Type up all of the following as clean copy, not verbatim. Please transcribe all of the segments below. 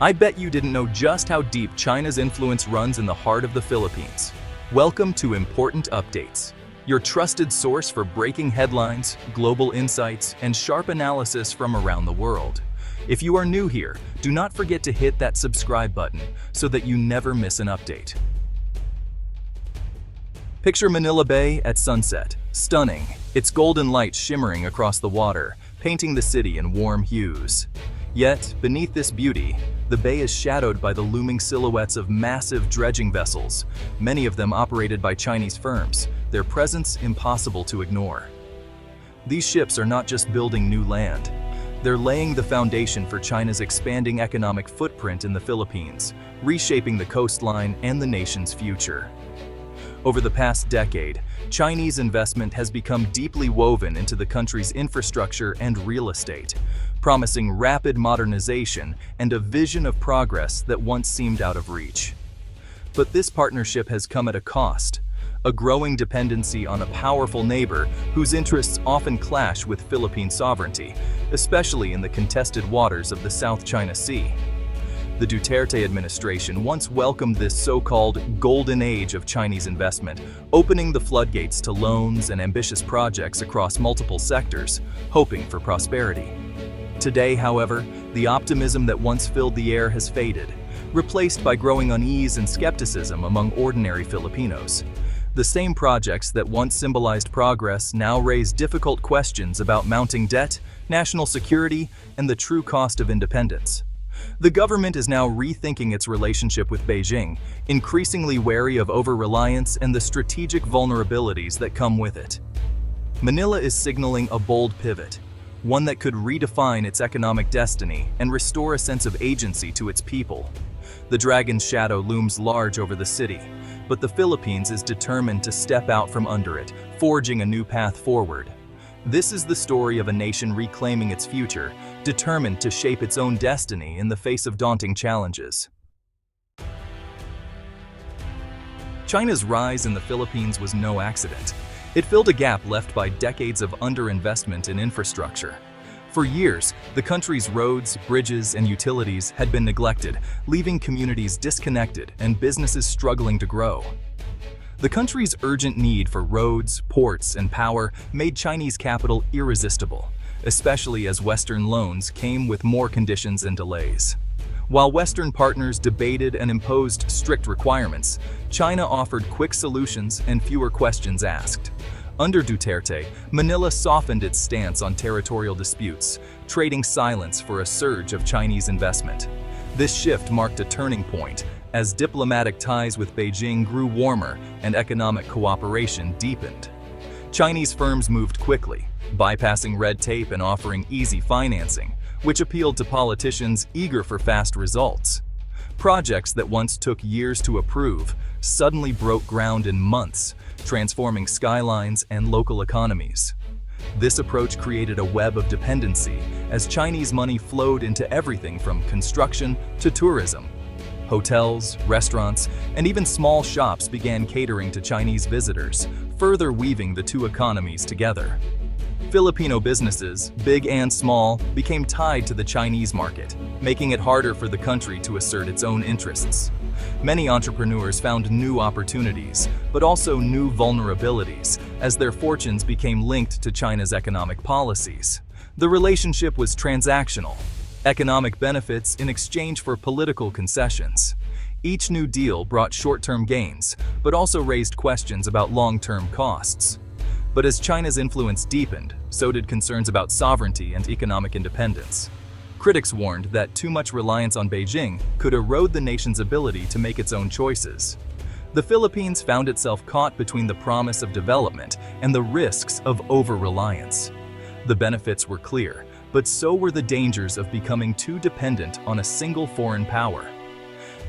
I bet you didn't know just how deep China's influence runs in the heart of the Philippines. Welcome to Important Updates, your trusted source for breaking headlines, global insights, and sharp analysis from around the world. If you are new here, do not forget to hit that subscribe button so that you never miss an update. Picture Manila Bay at sunset. Stunning, its golden light shimmering across the water, painting the city in warm hues. Yet, beneath this beauty, the bay is shadowed by the looming silhouettes of massive dredging vessels, many of them operated by Chinese firms, their presence impossible to ignore. These ships are not just building new land. They're laying the foundation for China's expanding economic footprint in the Philippines, reshaping the coastline and the nation's future. Over the past decade, Chinese investment has become deeply woven into the country's infrastructure and real estate, promising rapid modernization and a vision of progress that once seemed out of reach. But this partnership has come at a cost, a growing dependency on a powerful neighbor whose interests often clash with Philippine sovereignty, especially in the contested waters of the South China Sea. The Duterte administration once welcomed this so-called golden age of Chinese investment, opening the floodgates to loans and ambitious projects across multiple sectors, hoping for prosperity. Today, however, the optimism that once filled the air has faded, replaced by growing unease and skepticism among ordinary Filipinos. The same projects that once symbolized progress now raise difficult questions about mounting debt, national security, and the true cost of independence. The government is now rethinking its relationship with Beijing, increasingly wary of over-reliance and the strategic vulnerabilities that come with it. Manila is signaling a bold pivot, one that could redefine its economic destiny and restore a sense of agency to its people. The dragon's shadow looms large over the city, but the Philippines is determined to step out from under it, forging a new path forward. This is the story of a nation reclaiming its future, determined to shape its own destiny in the face of daunting challenges. China's rise in the Philippines was no accident. It filled a gap left by decades of underinvestment in infrastructure. For years, the country's roads, bridges, and utilities had been neglected, leaving communities disconnected and businesses struggling to grow. The country's urgent need for roads, ports, and power made Chinese capital irresistible, especially as Western loans came with more conditions and delays. While Western partners debated and imposed strict requirements, China offered quick solutions and fewer questions asked. Under Duterte, Manila softened its stance on territorial disputes, trading silence for a surge of Chinese investment. This shift marked a turning point, as diplomatic ties with Beijing grew warmer and economic cooperation deepened. Chinese firms moved quickly, bypassing red tape and offering easy financing, which appealed to politicians eager for fast results. Projects that once took years to approve suddenly broke ground in months, transforming skylines and local economies. This approach created a web of dependency as Chinese money flowed into everything from construction to tourism. Hotels, restaurants, and even small shops began catering to Chinese visitors, further weaving the two economies together. Filipino businesses, big and small, became tied to the Chinese market, making it harder for the country to assert its own interests. Many entrepreneurs found new opportunities, but also new vulnerabilities, as their fortunes became linked to China's economic policies. The relationship was transactional, economic benefits in exchange for political concessions. Each new deal brought short-term gains, but also raised questions about long-term costs. But as China's influence deepened, so did concerns about sovereignty and economic independence. Critics warned that too much reliance on Beijing could erode the nation's ability to make its own choices. The Philippines found itself caught between the promise of development and the risks of over-reliance. The benefits were clear, but so were the dangers of becoming too dependent on a single foreign power.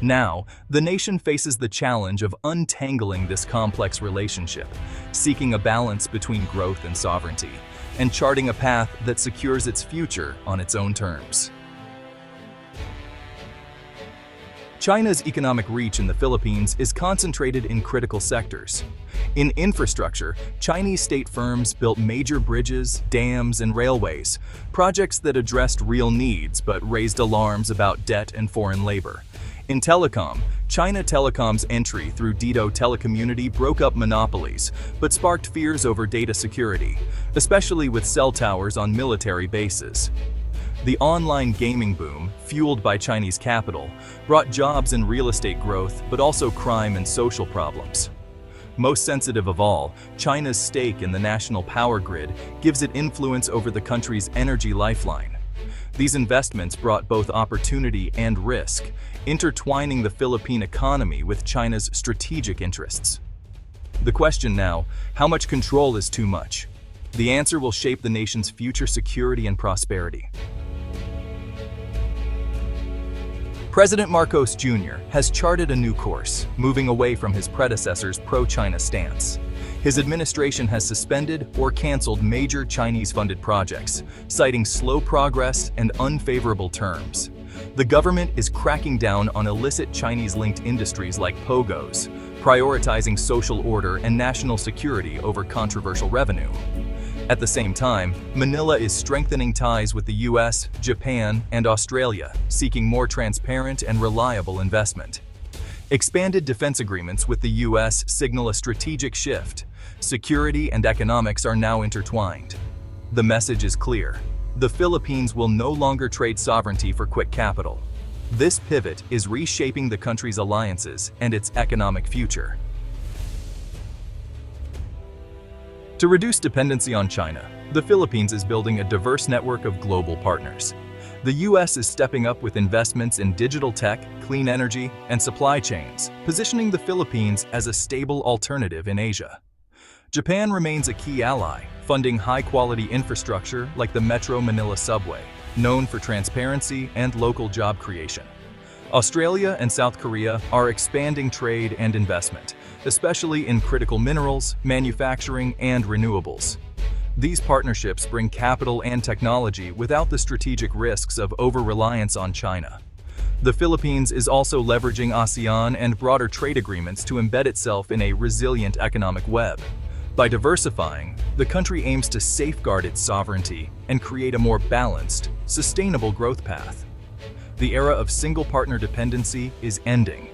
Now, the nation faces the challenge of untangling this complex relationship, seeking a balance between growth and sovereignty, and charting a path that secures its future on its own terms. China's economic reach in the Philippines is concentrated in critical sectors. In infrastructure, Chinese state firms built major bridges, dams, and railways, projects that addressed real needs but raised alarms about debt and foreign labor. In telecom, China Telecom's entry through Dido Telecommunity broke up monopolies, but sparked fears over data security, especially with cell towers on military bases. The online gaming boom, fueled by Chinese capital, brought jobs and real estate growth, but also crime and social problems. Most sensitive of all, China's stake in the national power grid gives it influence over the country's energy lifeline. These investments brought both opportunity and risk, intertwining the Philippine economy with China's strategic interests. The question now, how much control is too much? The answer will shape the nation's future security and prosperity. President Marcos Jr. has charted a new course, moving away from his predecessor's pro-China stance. His administration has suspended or canceled major Chinese-funded projects, citing slow progress and unfavorable terms. The government is cracking down on illicit Chinese-linked industries like POGOs, prioritizing social order and national security over controversial revenue. At the same time, Manila is strengthening ties with the US, Japan, and Australia, seeking more transparent and reliable investment. Expanded defense agreements with the US signal a strategic shift. Security and economics are now intertwined. The message is clear. The Philippines will no longer trade sovereignty for quick capital. This pivot is reshaping the country's alliances and its economic future. To reduce dependency on China, the Philippines is building a diverse network of global partners. The US is stepping up with investments in digital tech, clean energy, and supply chains, positioning the Philippines as a stable alternative in Asia. Japan remains a key ally, funding high-quality infrastructure like the Metro Manila subway, known for transparency and local job creation. Australia and South Korea are expanding trade and investment, especially in critical minerals, manufacturing, and renewables. These partnerships bring capital and technology without the strategic risks of over-reliance on China. The Philippines is also leveraging ASEAN and broader trade agreements to embed itself in a resilient economic web. By diversifying, the country aims to safeguard its sovereignty and create a more balanced, sustainable growth path. The era of single-partner dependency is ending.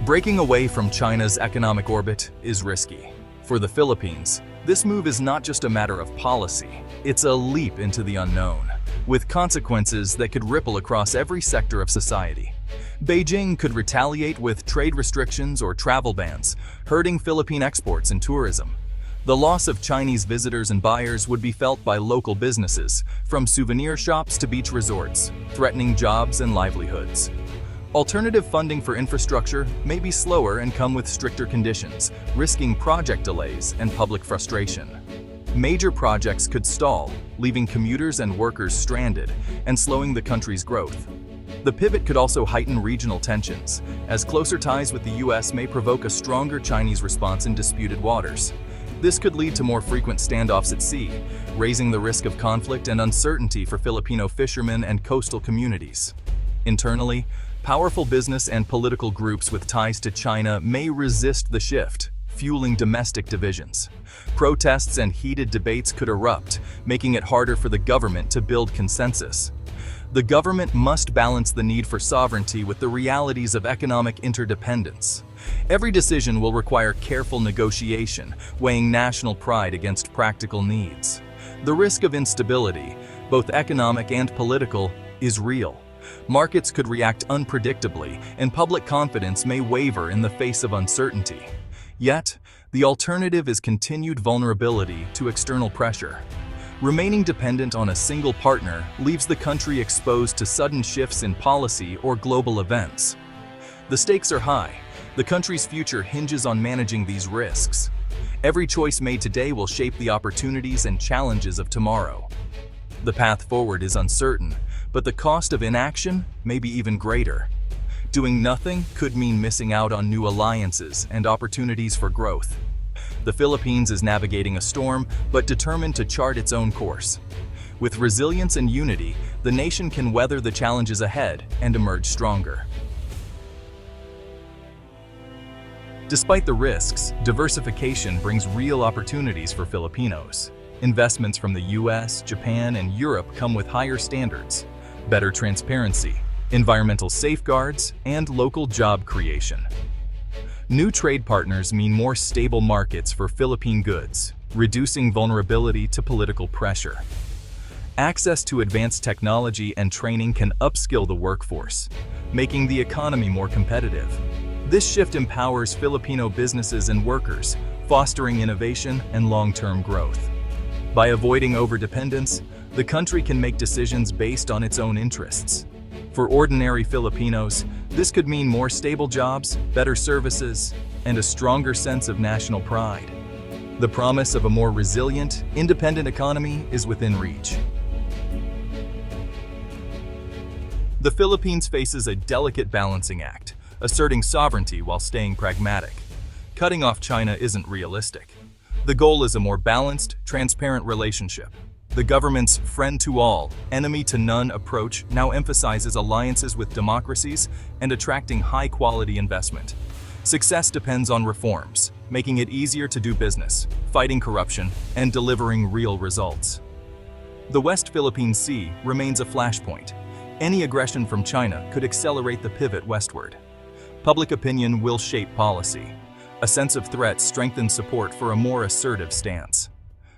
Breaking away from China's economic orbit is risky. For the Philippines, this move is not just a matter of policy, it's a leap into the unknown, with consequences that could ripple across every sector of society. Beijing could retaliate with trade restrictions or travel bans, hurting Philippine exports and tourism. The loss of Chinese visitors and buyers would be felt by local businesses, from souvenir shops to beach resorts, threatening jobs and livelihoods. Alternative funding for infrastructure may be slower and come with stricter conditions, risking project delays and public frustration. Major projects could stall, leaving commuters and workers stranded and slowing the country's growth. The pivot could also heighten regional tensions, as closer ties with the US may provoke a stronger Chinese response in disputed waters. This could lead to more frequent standoffs at sea, raising the risk of conflict and uncertainty for Filipino fishermen and coastal communities. Internally, powerful business and political groups with ties to China may resist the shift, fueling domestic divisions. Protests and heated debates could erupt, making it harder for the government to build consensus. The government must balance the need for sovereignty with the realities of economic interdependence. Every decision will require careful negotiation, weighing national pride against practical needs. The risk of instability, both economic and political, is real. Markets could react unpredictably, and public confidence may waver in the face of uncertainty. Yet, the alternative is continued vulnerability to external pressure. Remaining dependent on a single partner leaves the country exposed to sudden shifts in policy or global events. The stakes are high. The country's future hinges on managing these risks. Every choice made today will shape the opportunities and challenges of tomorrow. The path forward is uncertain, but the cost of inaction may be even greater. Doing nothing could mean missing out on new alliances and opportunities for growth. The Philippines is navigating a storm, but determined to chart its own course. With resilience and unity, the nation can weather the challenges ahead and emerge stronger. Despite the risks, diversification brings real opportunities for Filipinos. Investments from the US, Japan, and Europe come with higher standards, better transparency, environmental safeguards, and local job creation. New trade partners mean more stable markets for Philippine goods, reducing vulnerability to political pressure. Access to advanced technology and training can upskill the workforce, making the economy more competitive. This shift empowers Filipino businesses and workers, fostering innovation and long-term growth. By avoiding overdependence, the country can make decisions based on its own interests. For ordinary Filipinos, this could mean more stable jobs, better services, and a stronger sense of national pride. The promise of a more resilient, independent economy is within reach. The Philippines faces a delicate balancing act, asserting sovereignty while staying pragmatic. Cutting off China isn't realistic. The goal is a more balanced, transparent relationship. The government's friend to all, enemy to none approach now emphasizes alliances with democracies and attracting high-quality investment. Success depends on reforms, making it easier to do business, fighting corruption, and delivering real results. The West Philippine Sea remains a flashpoint. Any aggression from China could accelerate the pivot westward. Public opinion will shape policy. A sense of threat strengthens support for a more assertive stance.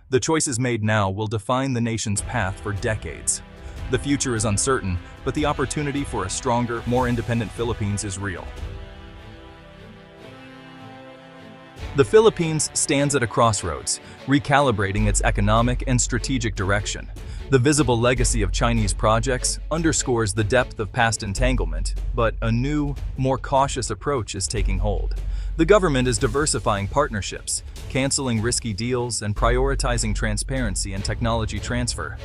The choices made now will define the nation's path for decades. The future is uncertain, but the opportunity for a stronger, more independent Philippines is real. The Philippines stands at a crossroads, recalibrating its economic and strategic direction. The visible legacy of Chinese projects underscores the depth of past entanglement, but a new, more cautious approach is taking hold. The government is diversifying partnerships, canceling risky deals, and prioritizing transparency and technology transfer.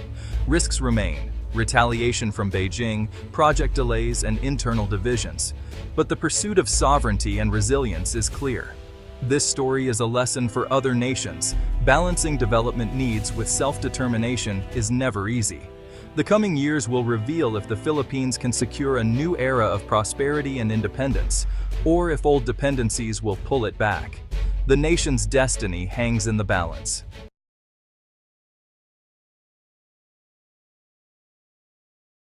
Risks remain: retaliation from Beijing, project delays, and internal divisions. But the pursuit of sovereignty and resilience is clear. This story is a lesson for other nations. Balancing development needs with self-determination is never easy. The coming years will reveal if the Philippines can secure a new era of prosperity and independence, or if old dependencies will pull it back. The nation's destiny hangs in the balance.